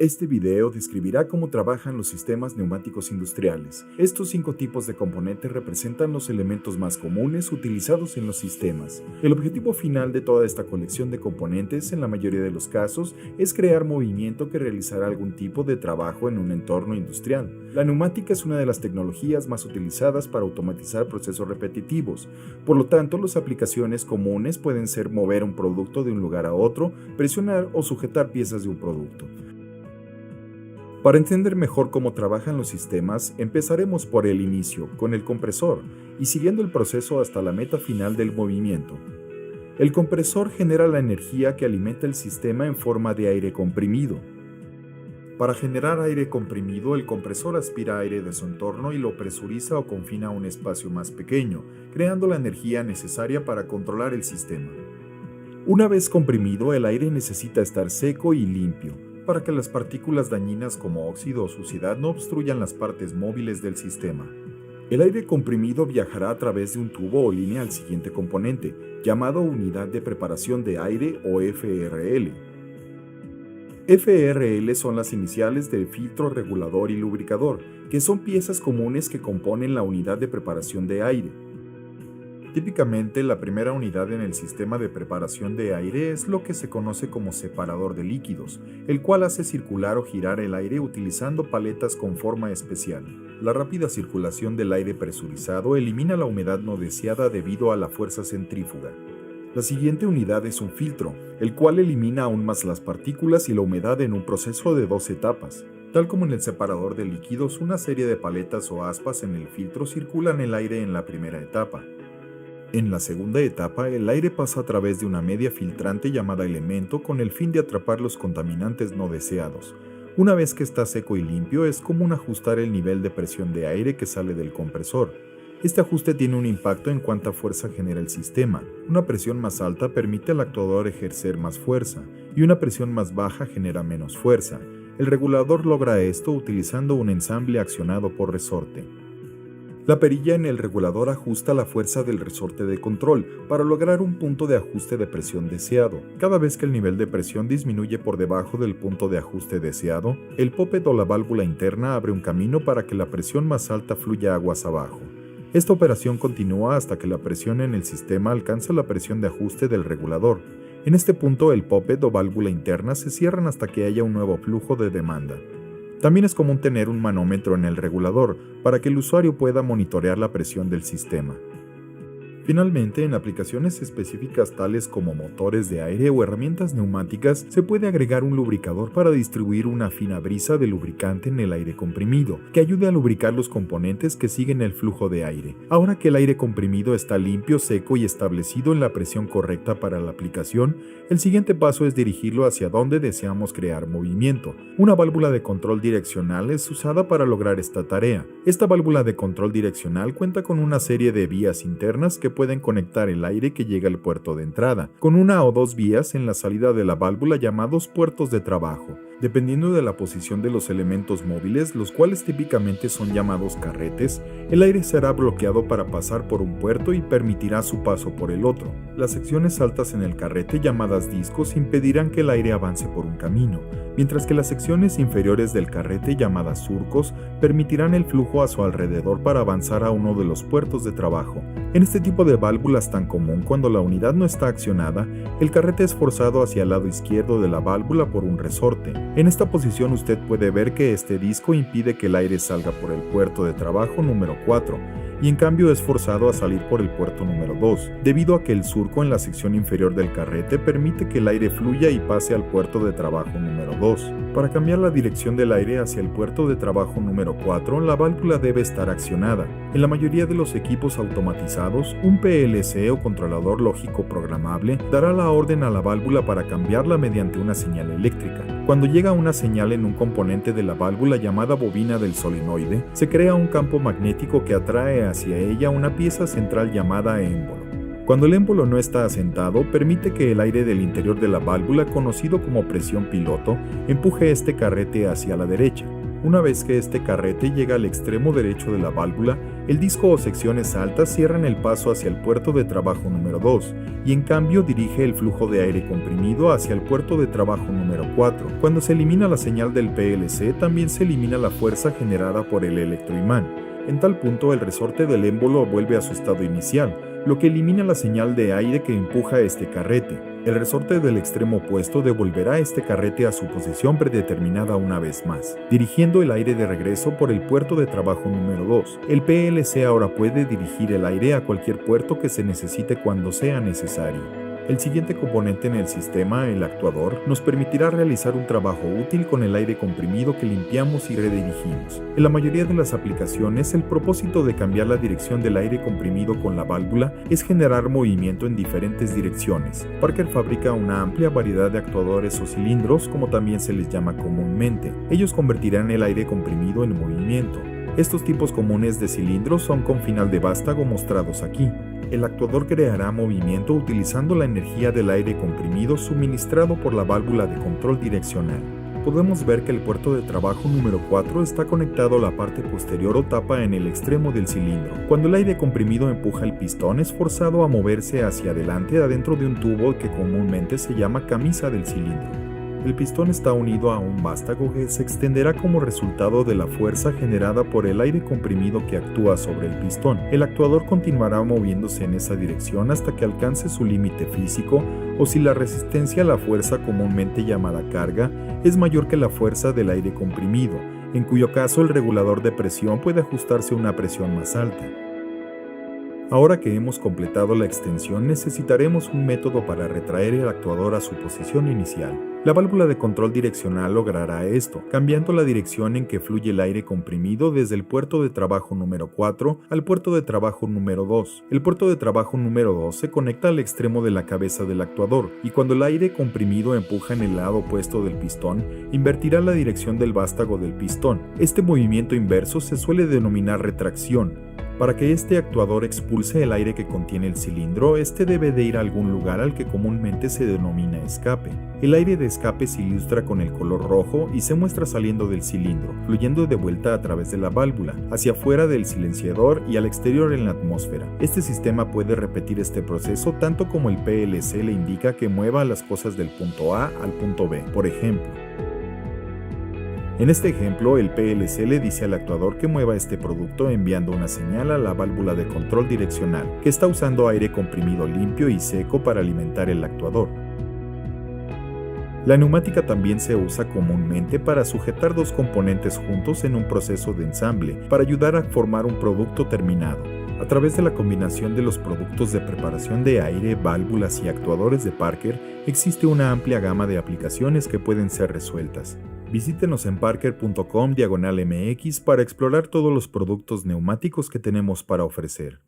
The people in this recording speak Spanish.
Este video describirá cómo trabajan los sistemas neumáticos industriales. Estos 5 tipos de componentes representan los elementos más comunes utilizados en los sistemas. El objetivo final de toda esta colección de componentes, en la mayoría de los casos, es crear movimiento que realizará algún tipo de trabajo en un entorno industrial. La neumática es una de las tecnologías más utilizadas para automatizar procesos repetitivos. Por lo tanto, las aplicaciones comunes pueden ser mover un producto de un lugar a otro, presionar o sujetar piezas de un producto. Para entender mejor cómo trabajan los sistemas, empezaremos por el inicio, con el compresor, y siguiendo el proceso hasta la meta final del movimiento. El compresor genera la energía que alimenta el sistema en forma de aire comprimido. Para generar aire comprimido, el compresor aspira aire de su entorno y lo presuriza o confina a un espacio más pequeño, creando la energía necesaria para controlar el sistema. Una vez comprimido, el aire necesita estar seco y limpio, para que las partículas dañinas como óxido o suciedad no obstruyan las partes móviles del sistema. El aire comprimido viajará a través de un tubo o línea al siguiente componente, llamado Unidad de Preparación de Aire o FRL. FRL son las iniciales del filtro, regulador y lubricador, que son piezas comunes que componen la unidad de preparación de aire. Típicamente, la primera unidad en el sistema de preparación de aire es lo que se conoce como separador de líquidos, el cual hace circular o girar el aire utilizando paletas con forma especial. La rápida circulación del aire presurizado elimina la humedad no deseada debido a la fuerza centrífuga. La siguiente unidad es un filtro, el cual elimina aún más las partículas y la humedad en un proceso de 2 etapas. Tal como en el separador de líquidos, una serie de paletas o aspas en el filtro circulan el aire en la primera etapa. En la segunda etapa, el aire pasa a través de una media filtrante llamada elemento con el fin de atrapar los contaminantes no deseados. Una vez que está seco y limpio, es común ajustar el nivel de presión de aire que sale del compresor. Este ajuste tiene un impacto en cuánta fuerza genera el sistema. Una presión más alta permite al actuador ejercer más fuerza, y una presión más baja genera menos fuerza. El regulador logra esto utilizando un ensamble accionado por resorte. La perilla en el regulador ajusta la fuerza del resorte de control para lograr un punto de ajuste de presión deseado. Cada vez que el nivel de presión disminuye por debajo del punto de ajuste deseado, el poppet o la válvula interna abre un camino para que la presión más alta fluya aguas abajo. Esta operación continúa hasta que la presión en el sistema alcanza la presión de ajuste del regulador. En este punto, el poppet o válvula interna se cierran hasta que haya un nuevo flujo de demanda. También es común tener un manómetro en el regulador para que el usuario pueda monitorear la presión del sistema. Finalmente, en aplicaciones específicas tales como motores de aire o herramientas neumáticas, se puede agregar un lubricador para distribuir una fina brisa de lubricante en el aire comprimido, que ayude a lubricar los componentes que siguen el flujo de aire. Ahora que el aire comprimido está limpio, seco y establecido en la presión correcta para la aplicación, el siguiente paso es dirigirlo hacia donde deseamos crear movimiento. Una válvula de control direccional es usada para lograr esta tarea. Esta válvula de control direccional cuenta con una serie de vías internas que pueden conectar el aire que llega al puerto de entrada, con una o 2 vías en la salida de la válvula llamados puertos de trabajo. Dependiendo de la posición de los elementos móviles, los cuales típicamente son llamados carretes, el aire será bloqueado para pasar por un puerto y permitirá su paso por el otro. Las secciones altas en el carrete, llamadas discos, impedirán que el aire avance por un camino, mientras que las secciones inferiores del carrete, llamadas surcos, permitirán el flujo a su alrededor para avanzar a uno de los puertos de trabajo. En este tipo de válvulas tan común, cuando la unidad no está accionada, el carrete es forzado hacia el lado izquierdo de la válvula por un resorte. En esta posición usted puede ver que este disco impide que el aire salga por el puerto de trabajo número 4, y en cambio es forzado a salir por el puerto número 2, debido a que el surco en la sección inferior del carrete permite que el aire fluya y pase al puerto de trabajo número 2. Para cambiar la dirección del aire hacia el puerto de trabajo número 4, la válvula debe estar accionada. En la mayoría de los equipos automatizados, un PLC o controlador lógico programable dará la orden a la válvula para cambiarla mediante una señal eléctrica. Cuando llega una señal en un componente de la válvula llamada bobina del solenoide, se crea un campo magnético que atrae hacia ella una pieza central llamada émbolo. Cuando el émbolo no está asentado, permite que el aire del interior de la válvula, conocido como presión piloto, empuje este carrete hacia la derecha. Una vez que este carrete llega al extremo derecho de la válvula, El disco o secciones altas cierran el paso hacia el puerto de trabajo número 2 y en cambio dirige el flujo de aire comprimido hacia el puerto de trabajo número 4. Cuando se elimina la señal del PLC, también se elimina la fuerza generada por el electroimán. En tal punto, el resorte del émbolo vuelve a su estado inicial, lo que elimina la señal de aire que empuja este carrete. El resorte del extremo opuesto devolverá este carrete a su posición predeterminada una vez más, dirigiendo el aire de regreso por el puerto de trabajo número 2. El PLC ahora puede dirigir el aire a cualquier puerto que se necesite cuando sea necesario. El siguiente componente en el sistema, el actuador, nos permitirá realizar un trabajo útil con el aire comprimido que limpiamos y redirigimos. En la mayoría de las aplicaciones, el propósito de cambiar la dirección del aire comprimido con la válvula es generar movimiento en diferentes direcciones. Parker fabrica una amplia variedad de actuadores o cilindros, como también se les llama comúnmente. Ellos convertirán el aire comprimido en movimiento. Estos tipos comunes de cilindros son con final de vástago mostrados aquí. El actuador creará movimiento utilizando la energía del aire comprimido suministrado por la válvula de control direccional. Podemos ver que el puerto de trabajo número 4 está conectado a la parte posterior o tapa en el extremo del cilindro. Cuando el aire comprimido empuja el pistón, es forzado a moverse hacia adelante adentro de un tubo que comúnmente se llama camisa del cilindro. El pistón está unido a un vástago que se extenderá como resultado de la fuerza generada por el aire comprimido que actúa sobre el pistón. El actuador continuará moviéndose en esa dirección hasta que alcance su límite físico o si la resistencia a la fuerza comúnmente llamada carga es mayor que la fuerza del aire comprimido, en cuyo caso el regulador de presión puede ajustarse a una presión más alta. Ahora que hemos completado la extensión, necesitaremos un método para retraer el actuador a su posición inicial. La válvula de control direccional logrará esto, cambiando la dirección en que fluye el aire comprimido desde el puerto de trabajo número 4 al puerto de trabajo número 2. El puerto de trabajo número 2 se conecta al extremo de la cabeza del actuador, y cuando el aire comprimido empuja en el lado opuesto del pistón, invertirá la dirección del vástago del pistón. Este movimiento inverso se suele denominar retracción. Para que este actuador expulse el aire que contiene el cilindro, este debe de ir a algún lugar al que comúnmente se denomina escape. El aire de escape se ilustra con el color rojo y se muestra saliendo del cilindro, fluyendo de vuelta a través de la válvula, hacia afuera del silenciador y al exterior en la atmósfera. Este sistema puede repetir este proceso tanto como el PLC le indica que mueva las cosas del punto A al punto B, por ejemplo. En este ejemplo, el PLC le dice al actuador que mueva este producto enviando una señal a la válvula de control direccional, que está usando aire comprimido limpio y seco para alimentar el actuador. La neumática también se usa comúnmente para sujetar dos componentes juntos en un proceso de ensamble, para ayudar a formar un producto terminado. A través de la combinación de los productos de preparación de aire, válvulas y actuadores de Parker, existe una amplia gama de aplicaciones que pueden ser resueltas. Visítenos en parker.com/mx para explorar todos los productos neumáticos que tenemos para ofrecer.